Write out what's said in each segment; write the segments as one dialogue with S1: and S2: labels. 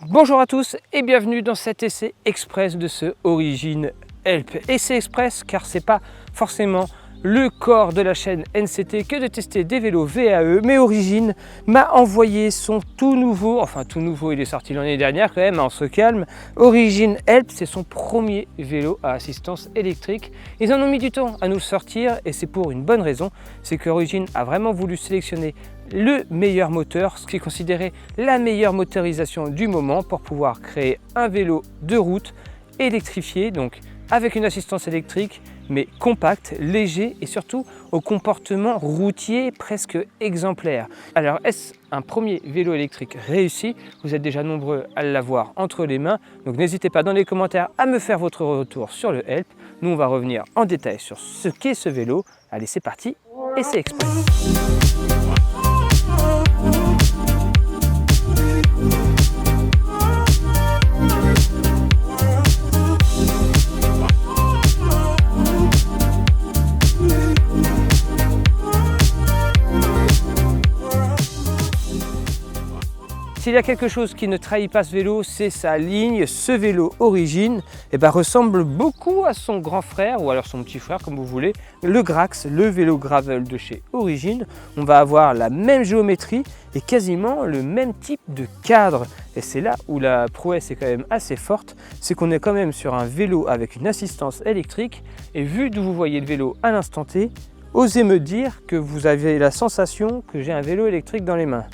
S1: Bonjour à tous et bienvenue dans cet essai express de ce Origin Help. Essai express car c'est pas forcément le corps de la chaîne NCT que de tester des vélos VAE, mais Origin m'a envoyé son tout nouveau, il est sorti l'année dernière quand même, on se calme. Origin Help, c'est son premier vélo à assistance électrique. Ils en ont mis du temps à nous le sortir et c'est pour une bonne raison, c'est qu'Origin a vraiment voulu sélectionner le meilleur moteur, ce qui est considéré la meilleure motorisation du moment pour pouvoir créer un vélo de route électrifié, donc avec une assistance électrique, mais compact, léger et surtout au comportement routier presque exemplaire. Alors est-ce un premier vélo électrique réussi? Vous êtes déjà nombreux à l'avoir entre les mains, donc n'hésitez pas dans les commentaires à me faire votre retour sur le Help. Nous on va revenir en détail sur ce qu'est ce vélo. Allez c'est parti, essai express. S'il y a quelque chose qui ne trahit pas ce vélo, c'est sa ligne. Ce vélo Origin ressemble beaucoup à son grand frère, ou alors son petit frère comme vous voulez, le Grax, le vélo gravel de chez Origin. On va avoir la même géométrie et quasiment le même type de cadre. Et c'est là où la prouesse est quand même assez forte, c'est qu'on est quand même sur un vélo avec une assistance électrique. Et vu d'où vous voyez le vélo à l'instant T, osez me dire que vous avez la sensation que j'ai un vélo électrique dans les mains.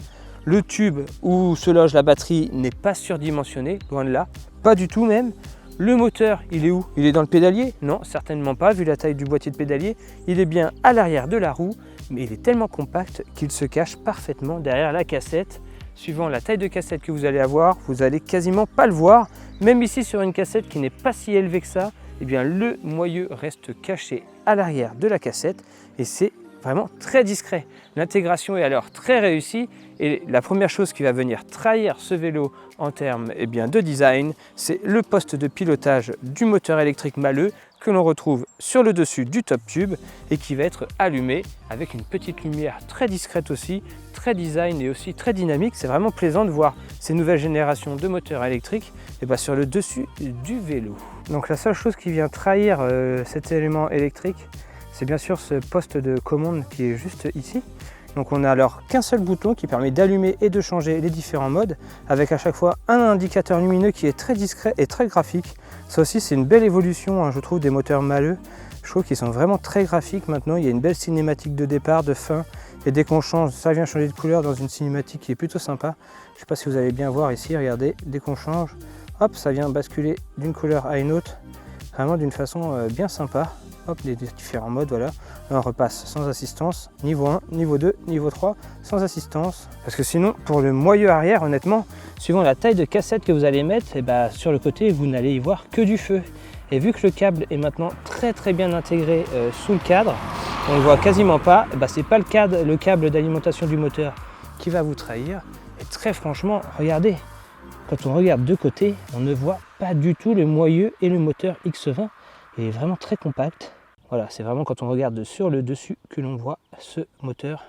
S1: Le tube où se loge la batterie n'est pas surdimensionné, loin de là, pas du tout même. Le moteur, il est où? Il est dans le pédalier? Non, certainement pas, vu la taille du boîtier de pédalier. Il est bien à l'arrière de la roue, mais il est tellement compact qu'il se cache parfaitement derrière la cassette. Suivant la taille de cassette que vous allez avoir, vous allez quasiment pas le voir. Même ici sur une cassette qui n'est pas si élevée que ça, le moyeu reste caché à l'arrière de la cassette et c'est vraiment très discret. L'intégration est alors très réussie et la première chose qui va venir trahir ce vélo en termes de design, c'est le poste de pilotage du moteur électrique Maleux que l'on retrouve sur le dessus du top tube et qui va être allumé avec une petite lumière très discrète aussi, très design et aussi très dynamique. C'est vraiment plaisant de voir ces nouvelles générations de moteurs électriques sur le dessus du vélo. Donc la seule chose qui vient trahir cet élément électrique, c'est bien sûr ce poste de commande qui est juste ici. Donc on n'a alors qu'un seul bouton qui permet d'allumer et de changer les différents modes, avec à chaque fois un indicateur lumineux qui est très discret et très graphique. Ça aussi c'est une belle évolution, je trouve, des moteurs Maleux. Je trouve qu'ils sont vraiment très graphiques maintenant. Il y a une belle cinématique de départ, de fin, et dès qu'on change, ça vient changer de couleur dans une cinématique qui est plutôt sympa. Je ne sais pas si vous allez bien voir ici, regardez, dès qu'on change, hop, ça vient basculer d'une couleur à une autre, vraiment d'une façon bien sympa. Hop, les différents modes, voilà. Là, on repasse sans assistance, niveau 1, niveau 2, niveau 3, sans assistance. Parce que sinon, pour le moyeu arrière, honnêtement, suivant la taille de cassette que vous allez mettre, sur le côté, vous n'allez y voir que du feu. Et vu que le câble est maintenant très bien intégré sous le cadre, on ne le voit quasiment pas, c'est pas le câble d'alimentation du moteur qui va vous trahir. Et très franchement, regardez, quand on regarde de côté, on ne voit pas du tout le moyeu et le moteur X20. Il est vraiment très compact. Voilà, c'est vraiment quand on regarde sur le dessus que l'on voit ce moteur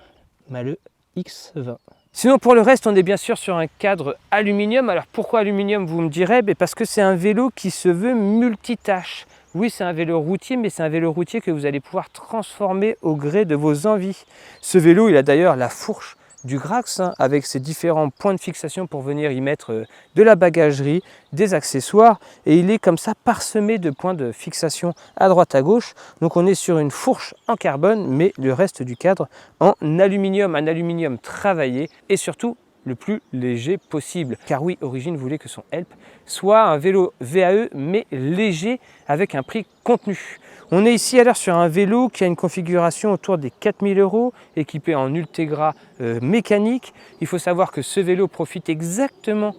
S1: Maleux X20. Sinon pour le reste, on est bien sûr sur un cadre aluminium. Alors pourquoi aluminium, vous me direz? Parce que c'est un vélo qui se veut multitâche. Oui, c'est un vélo routier, mais c'est un vélo routier que vous allez pouvoir transformer au gré de vos envies. Ce vélo, il a d'ailleurs la fourche du Grax avec ses différents points de fixation pour venir y mettre de la bagagerie, des accessoires, et il est comme ça parsemé de points de fixation à droite à gauche. Donc on est sur une fourche en carbone, mais le reste du cadre en aluminium, un aluminium travaillé et surtout le plus léger possible. Car oui, Origin voulait que son Help soit un vélo VAE mais léger avec un prix contenu. On est ici alors sur un vélo qui a une configuration autour des 4000 €, équipé en Ultegra mécanique. Il faut savoir que ce vélo profite exactement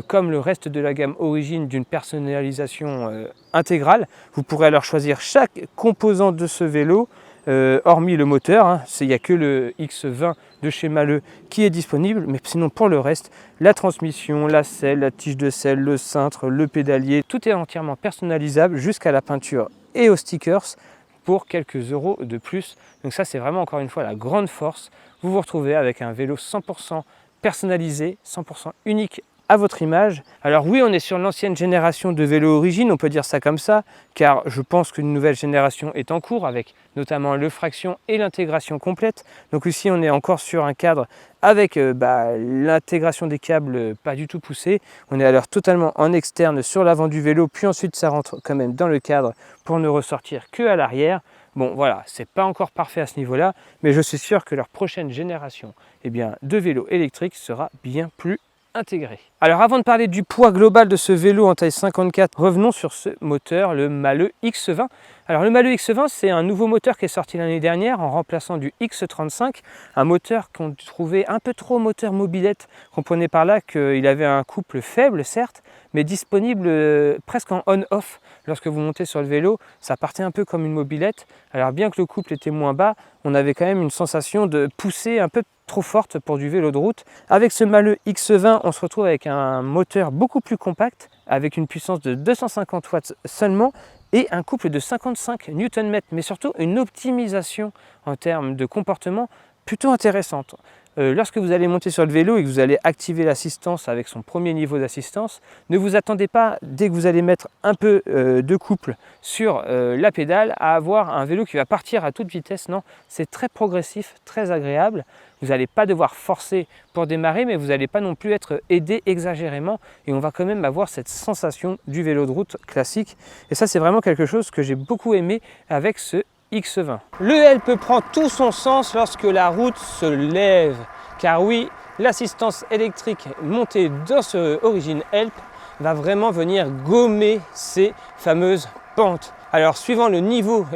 S1: comme le reste de la gamme Origin d'une personnalisation intégrale. Vous pourrez alors choisir chaque composant de ce vélo, hormis le moteur, il n'y a que le X20 de chez Maleux qui est disponible, mais sinon pour le reste, la transmission, la selle, la tige de selle, le cintre, le pédalier, tout est entièrement personnalisable jusqu'à la peinture et aux stickers pour quelques euros de plus. Donc ça c'est vraiment encore une fois la grande force. Vous vous retrouvez avec un vélo 100% personnalisé, 100% unique à votre image. Alors oui, on est sur l'ancienne génération de vélos Origine, on peut dire ça comme ça, car je pense qu'une nouvelle génération est en cours avec notamment le fraction et l'intégration complète. Donc ici, on est encore sur un cadre avec l'intégration des câbles pas du tout poussée. On est alors totalement en externe sur l'avant du vélo, puis ensuite ça rentre quand même dans le cadre pour ne ressortir que à l'arrière. Bon voilà, c'est pas encore parfait à ce niveau-là, mais je suis sûr que leur prochaine génération de vélos électriques sera bien plus intégrée. Alors avant de parler du poids global de ce vélo en taille 54, revenons sur ce moteur, le Mahle X20. Alors le Mahle X20, c'est un nouveau moteur qui est sorti l'année dernière en remplaçant du X35, un moteur qu'on trouvait un peu trop moteur mobilette. Comprenez par là qu'il avait un couple faible certes, mais disponible presque en on-off. Lorsque vous montez sur le vélo, ça partait un peu comme une mobilette. Alors bien que le couple était moins bas, on avait quand même une sensation de poussée un peu trop forte pour du vélo de route. Avec ce Mahle X20, on se retrouve avec un moteur beaucoup plus compact, avec une puissance de 250 watts seulement, et un couple de 55 Nm, mais surtout une optimisation en termes de comportement plutôt intéressante. Lorsque vous allez monter sur le vélo et que vous allez activer l'assistance avec son premier niveau d'assistance, ne vous attendez pas, dès que vous allez mettre un peu de couple sur la pédale, à avoir un vélo qui va partir à toute vitesse. Non, c'est très progressif, très agréable. Vous n'allez pas devoir forcer pour démarrer, mais vous n'allez pas non plus être aidé exagérément. Et on va quand même avoir cette sensation du vélo de route classique. Et ça, c'est vraiment quelque chose que j'ai beaucoup aimé avec ce X20. Le help prend tout son sens lorsque la route se lève. Car oui, l'assistance électrique montée dans ce Origine Help va vraiment venir gommer ces fameuses pentes. Alors suivant le niveau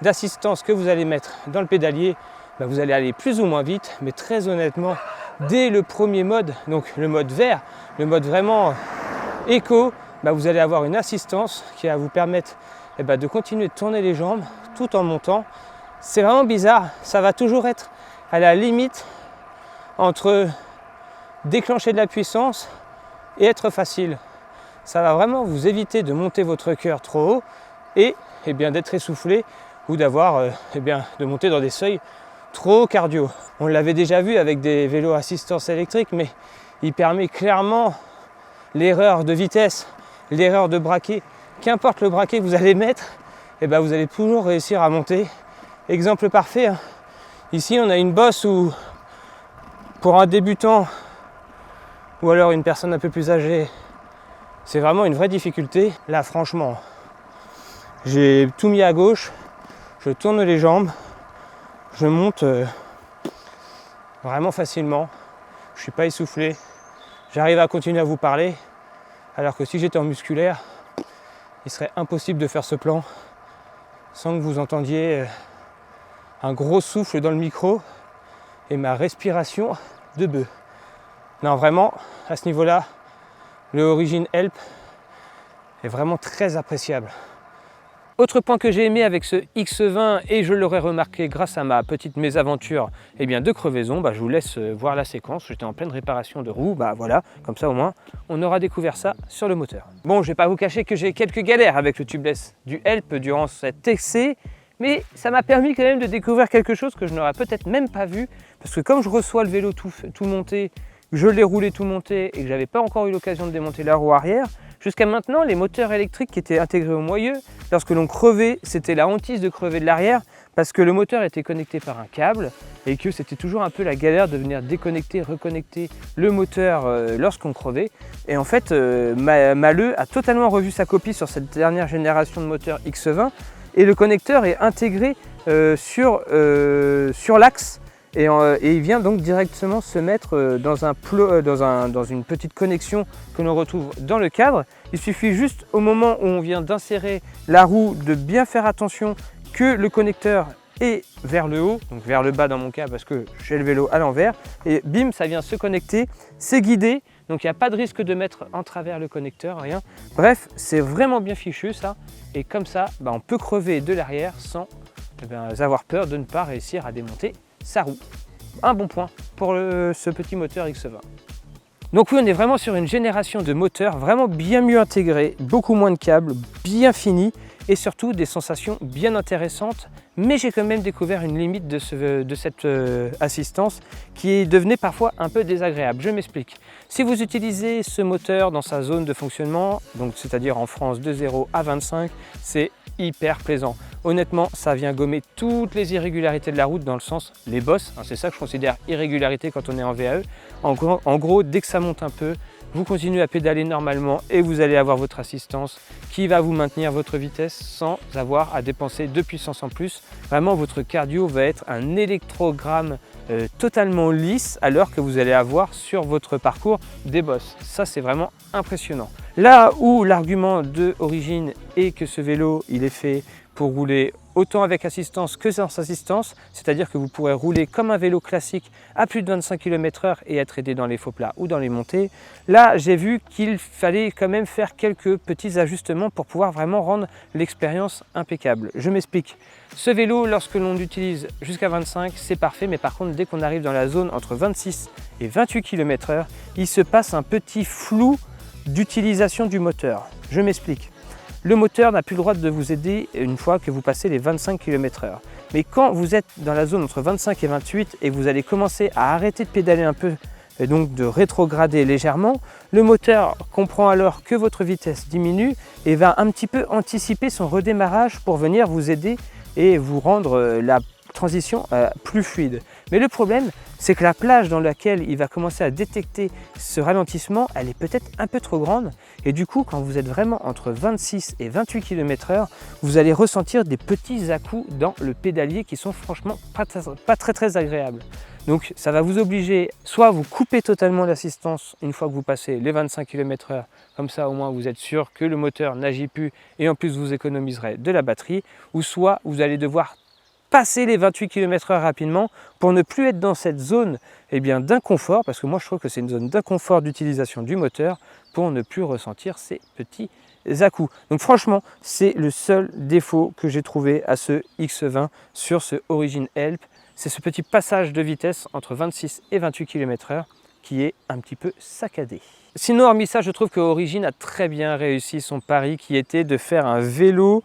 S1: d'assistance que vous allez mettre dans le pédalier, vous allez aller plus ou moins vite, mais très honnêtement, dès le premier mode, donc le mode vert, le mode vraiment éco, vous allez avoir une assistance qui va vous permettre de continuer de tourner les jambes tout en montant. C'est vraiment bizarre, ça va toujours être à la limite entre déclencher de la puissance et être facile. Ça va vraiment vous éviter de monter votre cœur trop haut et d'être essoufflé ou d'avoir de monter dans des seuils trop cardio. On l'avait déjà vu avec des vélos assistance électrique, mais il permet clairement l'erreur de vitesse, l'erreur de braquet. Qu'importe le braquet que vous allez mettre, vous allez toujours réussir à monter. Exemple parfait, hein. Ici on a une bosse où pour un débutant ou alors une personne un peu plus âgée, c'est vraiment une vraie difficulté. Là franchement, j'ai tout mis à gauche, je tourne les jambes, je monte vraiment facilement, je ne suis pas essoufflé, j'arrive à continuer à vous parler, alors que si j'étais en musculaire, il serait impossible de faire ce plan sans que vous entendiez un gros souffle dans le micro et ma respiration de bœuf. Non, vraiment, à ce niveau-là, le Origine Help est vraiment très appréciable. Autre point que j'ai aimé avec ce X20, et je l'aurais remarqué grâce à ma petite mésaventure de crevaison, je vous laisse voir la séquence. J'étais en pleine réparation de roue, voilà, comme ça au moins on aura découvert ça sur le moteur. Bon, je ne vais pas vous cacher que j'ai quelques galères avec le tubeless du Help durant cet essai, mais ça m'a permis quand même de découvrir quelque chose que je n'aurais peut-être même pas vu, parce que comme je reçois le vélo tout monté, je l'ai roulé tout monté et que j'avais pas encore eu l'occasion de démonter la roue arrière, jusqu'à maintenant, les moteurs électriques qui étaient intégrés au moyeu, lorsque l'on crevait, c'était la hantise de crever de l'arrière parce que le moteur était connecté par un câble et que c'était toujours un peu la galère de venir déconnecter, reconnecter le moteur lorsqu'on crevait. Et en fait, Mahle a totalement revu sa copie sur cette dernière génération de moteur X20 et le connecteur est intégré sur l'axe. Et il vient donc directement se mettre dans une petite connexion que l'on retrouve dans le cadre. Il suffit juste au moment où on vient d'insérer la roue de bien faire attention que le connecteur est vers le haut, donc vers le bas dans mon cas parce que j'ai le vélo à l'envers. Et bim, ça vient se connecter, c'est guidé, donc il n'y a pas de risque de mettre en travers le connecteur, rien. Bref, c'est vraiment bien fichu ça. Et comme ça, on peut crever de l'arrière sans avoir peur de ne pas réussir à démonter sa roue. Un bon point pour ce petit moteur X20. Donc oui, on est vraiment sur une génération de moteurs vraiment bien mieux intégrés, beaucoup moins de câbles, bien finis et surtout des sensations bien intéressantes. Mais j'ai quand même découvert une limite de cette assistance qui devenait parfois un peu désagréable. Je m'explique. Si vous utilisez ce moteur dans sa zone de fonctionnement, donc c'est-à-dire en France de 0 à 25, c'est hyper plaisant. Honnêtement, ça vient gommer toutes les irrégularités de la route dans le sens les bosses. C'est ça que je considère irrégularité quand on est en VAE. En gros, dès que ça monte un peu, vous continuez à pédaler normalement et vous allez avoir votre assistance qui va vous maintenir votre vitesse sans avoir à dépenser de puissance en plus. Vraiment, votre cardio va être un électrogramme totalement lisse à l'heure que vous allez avoir sur votre parcours des bosses. Ça, c'est vraiment impressionnant. Là où l'argument de Origin est que ce vélo, il est fait pour rouler autant avec assistance que sans assistance, c'est-à-dire que vous pourrez rouler comme un vélo classique à plus de 25 km/h et être aidé dans les faux plats ou dans les montées. Là, j'ai vu qu'il fallait quand même faire quelques petits ajustements pour pouvoir vraiment rendre l'expérience impeccable. Je m'explique. Ce vélo, lorsque l'on l'utilise jusqu'à 25, c'est parfait, mais par contre, dès qu'on arrive dans la zone entre 26 et 28 km/h, il se passe un petit flou d'utilisation du moteur. Je m'explique. Le moteur n'a plus le droit de vous aider une fois que vous passez les 25 km/h. Mais quand vous êtes dans la zone entre 25 et 28 et vous allez commencer à arrêter de pédaler un peu et donc de rétrograder légèrement, le moteur comprend alors que votre vitesse diminue et va un petit peu anticiper son redémarrage pour venir vous aider et vous rendre la transition plus fluide. Mais le problème, c'est que la plage dans laquelle il va commencer à détecter ce ralentissement, elle est peut-être un peu trop grande. Et du coup, quand vous êtes vraiment entre 26 et 28 km/h, vous allez ressentir des petits à-coups dans le pédalier qui sont franchement pas très agréables. Donc ça va vous obliger soit à vous couper totalement l'assistance une fois que vous passez les 25 km/h, comme ça au moins vous êtes sûr que le moteur n'agit plus et en plus vous économiserez de la batterie, ou soit vous allez devoir passer les 28 km/h rapidement pour ne plus être dans cette zone d'inconfort, parce que moi je trouve que c'est une zone d'inconfort d'utilisation du moteur pour ne plus ressentir ces petits à-coups. Donc franchement, c'est le seul défaut que j'ai trouvé à ce X20 sur ce Origin Help. C'est ce petit passage de vitesse entre 26 et 28 km/h qui est un petit peu saccadé. Sinon, hormis ça, je trouve que Origin a très bien réussi son pari qui était de faire un vélo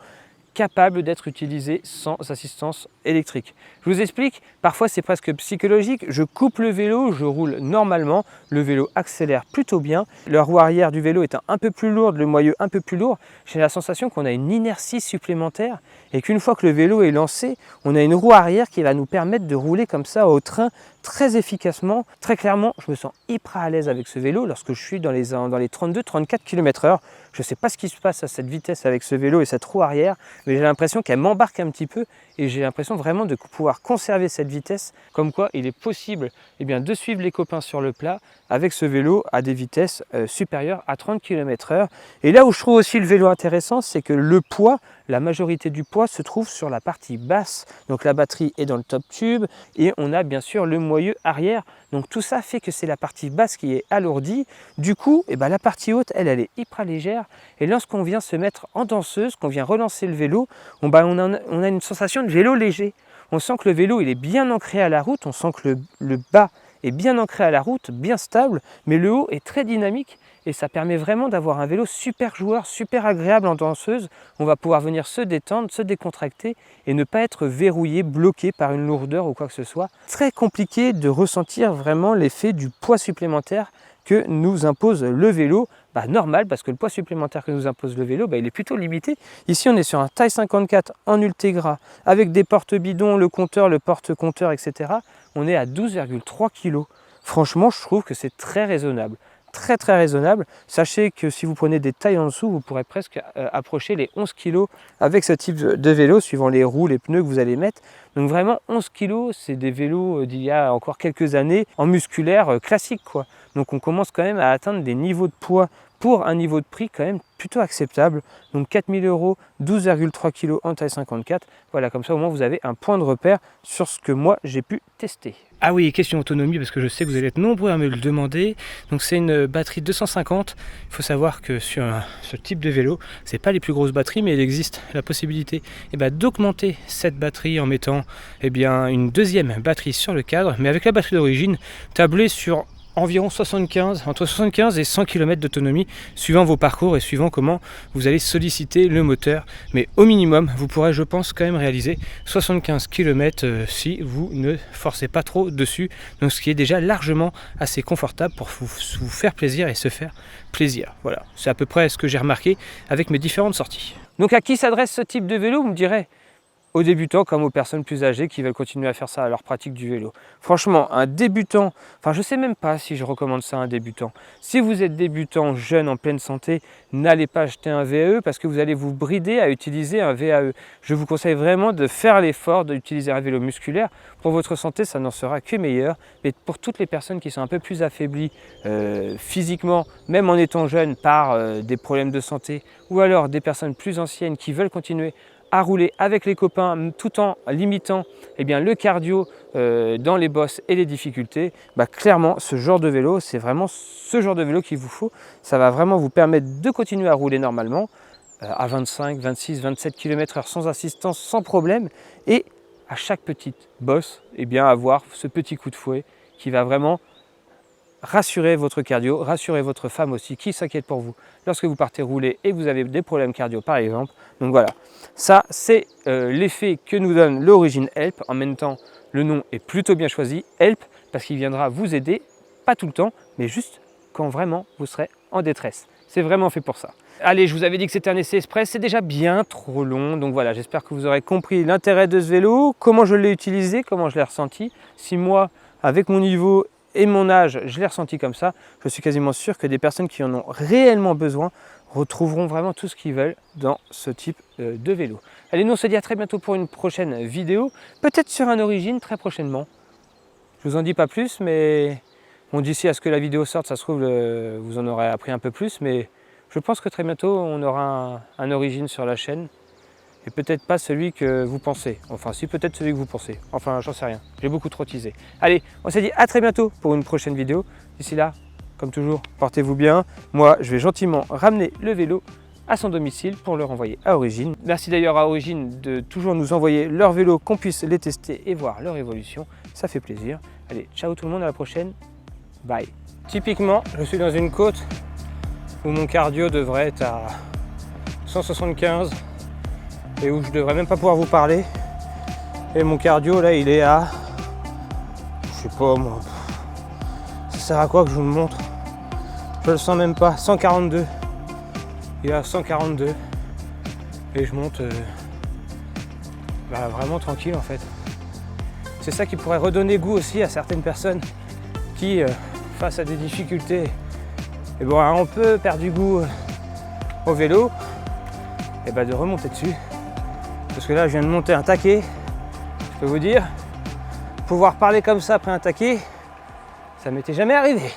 S1: capable d'être utilisé sans assistance électrique. Je vous explique, parfois c'est presque psychologique, je coupe le vélo, je roule normalement, le vélo accélère plutôt bien, la roue arrière du vélo étant un peu plus lourde, le moyeu un peu plus lourd, j'ai la sensation qu'on a une inertie supplémentaire et qu'une fois que le vélo est lancé, on a une roue arrière qui va nous permettre de rouler comme ça au train très efficacement. Très clairement, je me sens hyper à l'aise avec ce vélo lorsque je suis dans les 32-34 km/h. Je ne sais pas ce qui se passe à cette vitesse avec ce vélo et cette roue arrière, mais j'ai l'impression qu'elle m'embarque un petit peu et j'ai l'impression vraiment de pouvoir conserver cette vitesse, comme quoi il est possible de suivre les copains sur le plat avec ce vélo à des vitesses supérieures à 30 km/h. Et là où je trouve aussi le vélo intéressant, c'est que le poids, la majorité du poids se trouve sur la partie basse. Donc la batterie est dans le top tube et on a bien sûr le moyeu arrière. Donc tout ça fait que c'est la partie basse qui est alourdie. Du coup, la partie haute, elle est hyper légère. Et lorsqu'on vient se mettre en danseuse, qu'on vient relancer le vélo, on a une sensation de vélo léger. On sent que le vélo il est bien ancré à la route, on sent que le bas est bien ancré à la route, bien stable, mais le haut est très dynamique et ça permet vraiment d'avoir un vélo super joueur, super agréable en danseuse. On va pouvoir venir se détendre, se décontracter et ne pas être verrouillé, bloqué par une lourdeur ou quoi que ce soit. Très compliqué de ressentir vraiment l'effet du poids supplémentaire que nous impose le vélo. Normal, parce que le poids supplémentaire que nous impose le vélo, il est plutôt limité. Ici, on est sur un taille 54 en Ultegra, avec des porte-bidons, le compteur, le porte-compteur, etc. On est à 12,3 kg. Franchement, je trouve que c'est très raisonnable. Très raisonnable. Sachez que si vous prenez des tailles en dessous, vous pourrez presque approcher les 11 kg avec ce type de vélo, suivant les roues, les pneus que vous allez mettre. Donc vraiment 11 kg, c'est des vélos d'il y a encore quelques années en musculaire classique, quoi. Donc on commence quand même à atteindre des niveaux de poids pour un niveau de prix quand même plutôt acceptable. Donc 4 000 €, 12,3 kg en taille 54. Voilà, comme ça au moins vous avez un point de repère sur ce que moi j'ai pu tester. Ah oui, question autonomie, parce que je sais que vous allez être nombreux à me le demander. Donc c'est une batterie 250. Il faut savoir que sur ce type de vélo, c'est pas les plus grosses batteries, mais il existe la possibilité d'augmenter cette batterie en mettant une deuxième batterie sur le cadre. Mais avec la batterie d'origine, tablée sur environ entre 75 et 100 km d'autonomie, suivant vos parcours et suivant comment vous allez solliciter le moteur. Mais au minimum, vous pourrez, je pense, quand même réaliser 75 km si vous ne forcez pas trop dessus. Donc ce qui est déjà largement assez confortable pour vous faire plaisir et se faire plaisir. Voilà, c'est à peu près ce que j'ai remarqué avec mes différentes sorties. Donc à qui s'adresse ce type de vélo, vous me direz? Aux débutants comme aux personnes plus âgées qui veulent continuer à faire ça à leur pratique du vélo. Franchement, un débutant, enfin je ne sais même pas si je recommande ça à un débutant. Si vous êtes débutant, jeune, en pleine santé, n'allez pas acheter un VAE parce que vous allez vous brider à utiliser un VAE. Je vous conseille vraiment de faire l'effort d'utiliser un vélo musculaire. Pour votre santé, ça n'en sera que meilleur. Mais pour toutes les personnes qui sont un peu plus affaiblies physiquement, même en étant jeunes par des problèmes de santé, ou alors des personnes plus anciennes qui veulent continuer à rouler avec les copains tout en limitant le cardio dans les bosses et les difficultés, clairement ce genre de vélo, c'est vraiment ce genre de vélo qu'il vous faut. Ça va vraiment vous permettre de continuer à rouler normalement à 25, 26, 27 km/h sans assistance, sans problème, et à chaque petite bosse, avoir ce petit coup de fouet qui va vraiment rassurez votre cardio, rassurez votre femme aussi qui s'inquiète pour vous lorsque vous partez rouler et que vous avez des problèmes cardio par exemple. Donc voilà, ça c'est l'effet que nous donne l'Origin Help. En même temps, le nom est plutôt bien choisi, Help, parce qu'il viendra vous aider, pas tout le temps, mais juste quand vraiment vous serez en détresse. C'est vraiment fait pour ça. Allez, je vous avais dit que c'était un essai express, c'est déjà bien trop long. Donc voilà, j'espère que vous aurez compris l'intérêt de ce vélo, comment je l'ai utilisé, comment je l'ai ressenti. Si moi, avec mon niveau et mon âge, je l'ai ressenti comme ça, je suis quasiment sûr que des personnes qui en ont réellement besoin retrouveront vraiment tout ce qu'ils veulent dans ce type de vélo. Allez, nous on se dit à très bientôt pour une prochaine vidéo, peut-être sur un Origin très prochainement. Je vous en dis pas plus, mais bon, d'ici à ce que la vidéo sorte, ça se trouve, vous en aurez appris un peu plus, mais je pense que très bientôt on aura un Origin sur la chaîne. Et peut-être pas celui que vous pensez. Enfin, si, peut-être celui que vous pensez. Enfin, j'en sais rien. J'ai beaucoup trop teasé. Allez, on se dit à très bientôt pour une prochaine vidéo. D'ici là, comme toujours, portez-vous bien. Moi, je vais gentiment ramener le vélo à son domicile pour le renvoyer à Origin. Merci d'ailleurs à Origin de toujours nous envoyer leur vélo, qu'on puisse les tester et voir leur évolution. Ça fait plaisir. Allez, ciao tout le monde, à la prochaine. Bye. Typiquement, je suis dans une côte où mon cardio devrait être à 175. Et où je devrais même pas pouvoir vous parler. Et mon cardio là il est à, je sais pas moi, ça sert à quoi que je vous le montre? Je le sens même pas, 142. Il est à 142 et je monte vraiment tranquille en fait. C'est ça qui pourrait redonner goût aussi à certaines personnes qui face à des difficultés on peut perdre du goût au vélo, et de remonter dessus. Parce que là, je viens de monter un taquet, je peux vous dire, pouvoir parler comme ça après un taquet, ça m'était jamais arrivé.